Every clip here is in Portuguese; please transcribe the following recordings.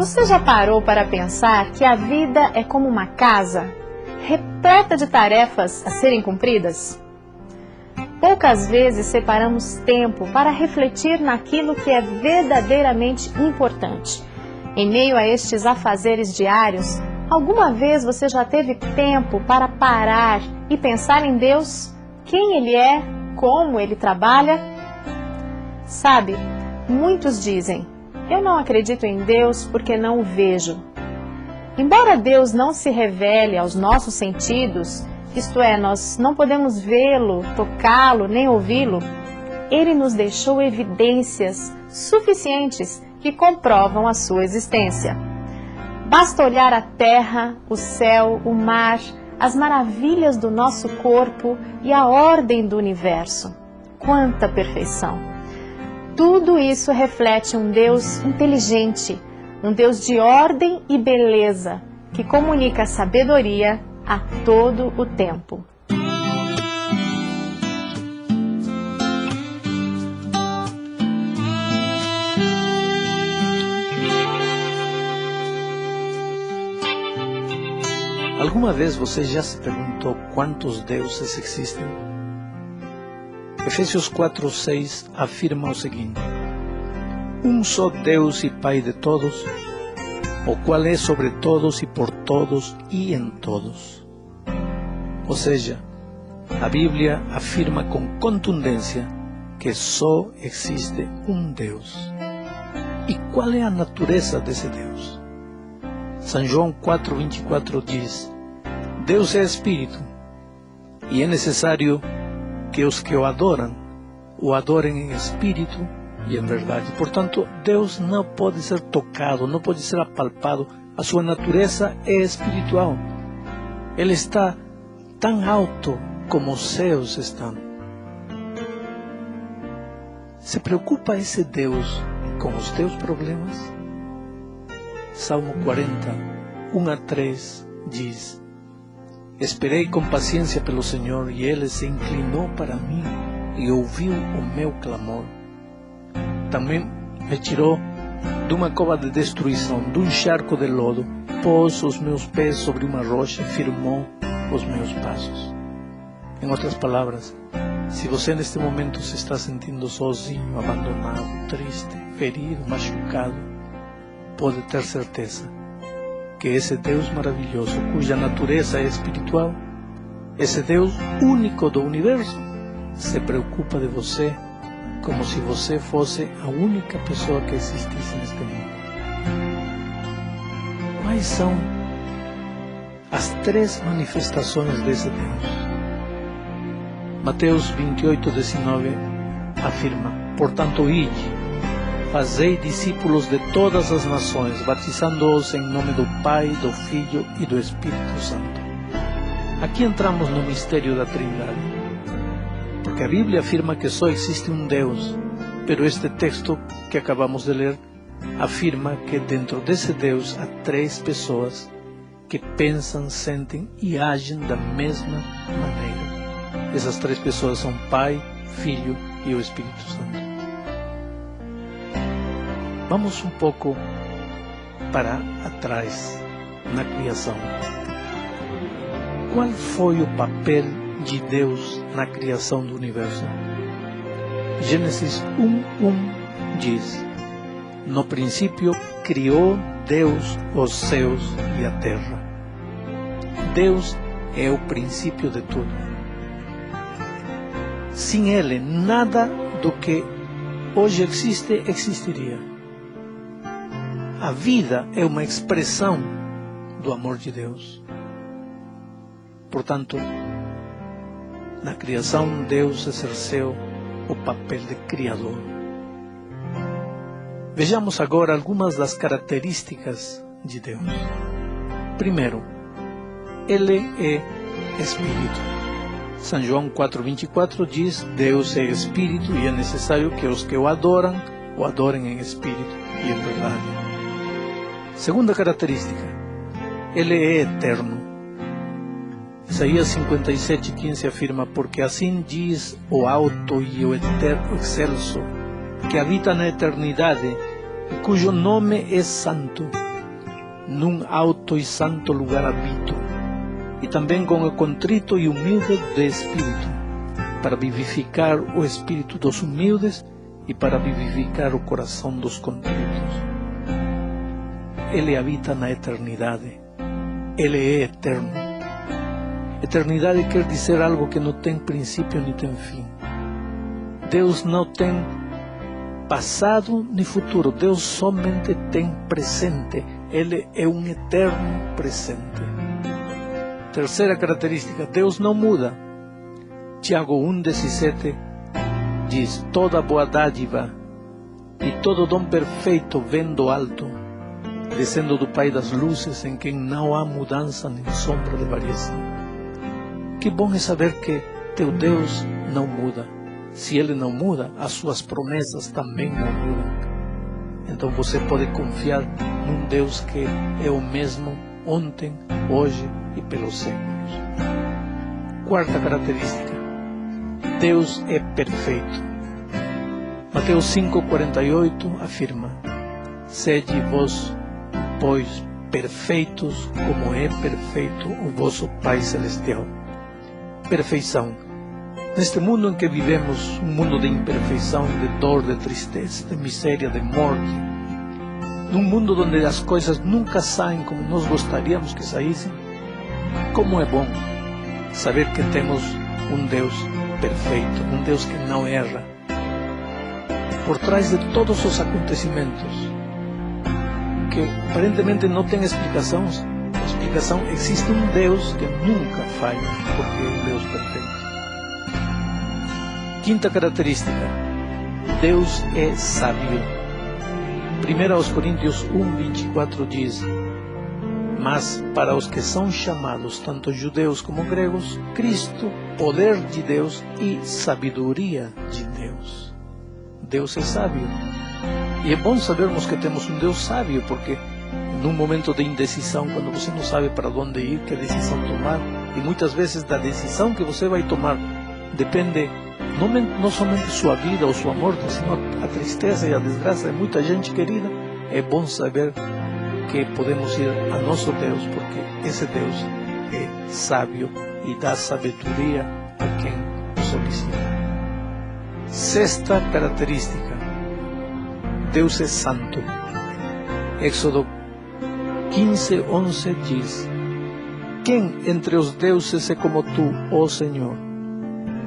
Você já parou para pensar que a vida é como uma casa, repleta de tarefas a serem cumpridas? Poucas vezes separamos tempo para refletir naquilo que é verdadeiramente importante. Em meio a estes afazeres diários, alguma vez você já teve tempo para parar e pensar em Deus? Quem Ele é? Como Ele trabalha? Sabe, muitos dizem: eu não acredito em Deus porque não o vejo. Embora Deus não se revele aos nossos sentidos, isto é, nós não podemos vê-lo, tocá-lo, nem ouvi-lo, Ele nos deixou evidências suficientes que comprovam a sua existência. Basta olhar a terra, o céu, o mar, as maravilhas do nosso corpo e a ordem do universo. Quanta perfeição! Tudo isso reflete um Deus inteligente, um Deus de ordem e beleza, que comunica sabedoria a todo o tempo. Alguma vez você já se perguntou quantos deuses existem? Efésios 4:6 afirma o seguinte: um só Deus e Pai de todos, o qual é sobre todos e por todos e em todos. Ou seja, a Bíblia afirma com contundência que só existe um Deus. E qual é a natureza desse Deus? São João 4:24 diz: Deus é Espírito, e é necessário que os que o adorem em Espírito e em verdade. Portanto, Deus não pode ser tocado, não pode ser apalpado. A sua natureza é espiritual. Ele está tão alto como os céus estão. Se preocupa esse Deus com os teus problemas? Salmo 40, 1-3 diz: esperei com paciência pelo Senhor, e Ele se inclinou para mim e ouviu o meu clamor. Também me tirou de uma cova de destruição, de um charco de lodo, pôs os meus pés sobre uma rocha e firmou os meus passos. Em outras palavras, se você neste momento se está sentindo sozinho, abandonado, triste, ferido, machucado, pode ter certeza que esse Deus maravilhoso, cuja natureza é espiritual, esse Deus único do universo, se preocupa de você como se você fosse a única pessoa que existisse neste mundo. Quais são as 3 manifestações desse Deus? Mateus 28:19 afirma: portanto, ide, fazei discípulos de todas as nações, batizando-os em nome do Pai, do Filho e do Espírito Santo. Aqui entramos no mistério da Trindade, porque a Bíblia afirma que só existe um Deus, pero este texto que acabamos de ler afirma que dentro desse Deus há 3 pessoas que pensam, sentem e agem da mesma maneira. Essas 3 pessoas são Pai, Filho e o Espírito Santo. Vamos um pouco para atrás na criação. Qual foi o papel de Deus na criação do universo? Gênesis 1:1 diz: no princípio criou Deus os céus e a terra. Deus é o princípio de tudo. Sem Ele, nada do que hoje existe existiria. A vida é uma expressão do amor de Deus. Portanto, na criação, Deus exerceu o papel de Criador. Vejamos agora algumas das características de Deus. Primeiro, Ele é Espírito. São João 4:24 diz: Deus é Espírito e é necessário que os que o adorem em Espírito e em verdade. Segunda característica, Ele é eterno. Isaías 57:15 afirma: porque assim diz o alto e o eterno excelso, que habita na eternidade e cujo nome é santo. num alto e santo lugar habito, e também com o contrito e humilde de espírito, para vivificar o espírito dos humildes e para vivificar o coração dos contritos. Ele habita na eternidade. Ele é eterno. Eternidade quer dizer algo que não tem princípio nem tem fim. Deus não tem passado nem futuro. Deus somente tem presente. Ele é um eterno presente. Terceira característica, Deus não muda. Tiago 1,17 diz: toda boa dádiva e todo dom perfeito vem do alto, descendo do Pai das luzes, em quem não há mudança nem sombra de variação. Que bom é saber que teu Deus não muda. Se Ele não muda, as suas promessas também não mudam. Então você pode confiar num Deus que é o mesmo ontem, hoje e pelos séculos. Quarta característica, Deus é perfeito. Mateus 5,48 afirma: sede vós, pois, perfeitos como é perfeito o vosso Pai Celestial. Perfeição. Neste mundo em que vivemos, um mundo de imperfeição, de dor, de tristeza, de miséria, de morte, num mundo onde as coisas nunca saem como nós gostaríamos que saíssem, como é bom saber que temos um Deus perfeito, um Deus que não erra. Por trás de todos os acontecimentos, que aparentemente não tem explicação, existe um Deus que nunca falha, porque é um Deus perfeito. Quinta característica, Deus é sábio. 1 Coríntios 1,24 diz: mas para os que são chamados, tanto judeus como gregos, Cristo, poder de Deus e sabedoria de Deus. Deus é sábio. E é bom sabermos que temos um Deus sábio, porque num momento de indecisão, quando você não sabe para onde ir, que decisão tomar, e muitas vezes da decisão que você vai tomar depende não somente sua vida ou sua morte, senão a tristeza e a desgraça de muita gente querida, é bom saber que podemos ir a nosso Deus, porque esse Deus é sábio e dá sabedoria a quem solicita. Sexta característica, Deus é santo. Êxodo 15:11 diz: quem entre os deuses é como tu, ó Senhor?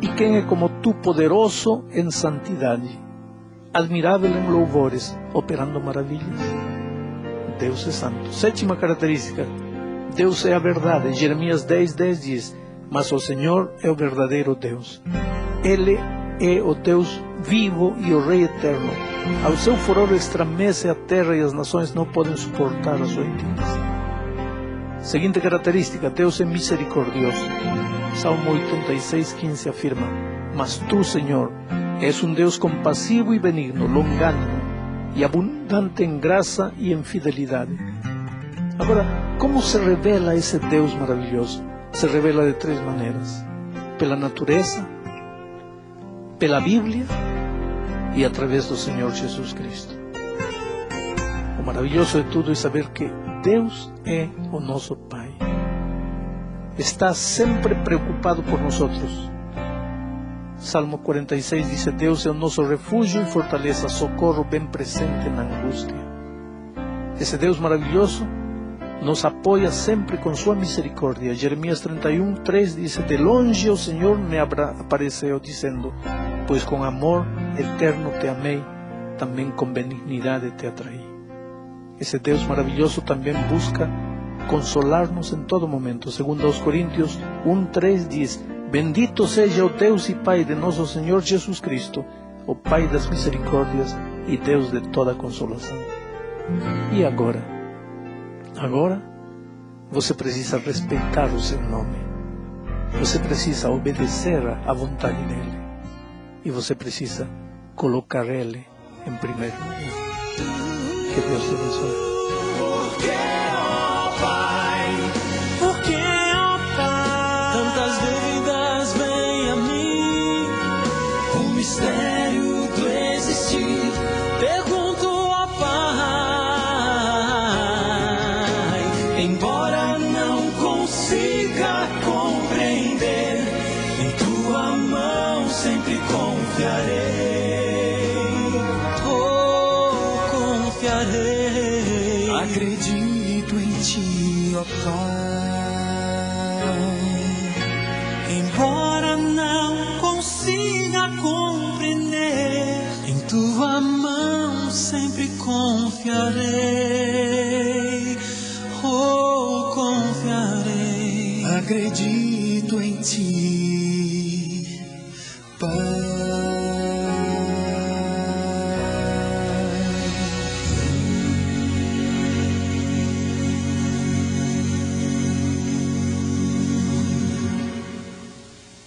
E quem é como tu, poderoso em santidade, admirável em louvores, operando maravilhas? Deus é santo. Sétima característica, Deus é a verdade. Jeremias 10:10 diz: mas o Senhor é o verdadeiro Deus. Ele é o Deus vivo e o Rei eterno. Ao seu furor estremece a terra e as nações não podem suportar a sua indignação. Seguinte característica, Deus é misericordioso. Salmo 86:15 afirma: mas tu, Senhor, és um Deus compassivo e benigno, longânimo e abundante em graça e em fidelidade. Agora, como se revela esse Deus maravilhoso? Se revela de três maneiras: pela natureza, pela Bíblia e através do Senhor Jesus Cristo. O maravilhoso de tudo é saber que Deus é o nosso Pai. Está sempre preocupado por nós. Salmo 46 diz: Deus é o nosso refúgio e fortaleza, socorro bem presente na angústia. Esse Deus maravilhoso nos apoia sempre com sua misericórdia. Jeremias 31:3 diz: de longe o Senhor me apareceu, dizendo: pois com amor eterno te amei, também com benignidade te atraí. Esse Deus maravilhoso também busca consolar-nos em todo momento. Segundo aos Coríntios 1:3 diz: bendito seja o Deus e Pai de nosso Senhor Jesus Cristo, o Pai das misericórdias e Deus de toda consolação. E agora? Agora você precisa respeitar o seu nome. Você precisa obedecer à vontade dele. E você precisa colocar ele em primeiro lugar. Que Deus te abençoe. Mistério do existir, pergunto ao Pai, Acredito em ti, ó Pai. Embora não consiga compreender, em tua mão sempre confiarei.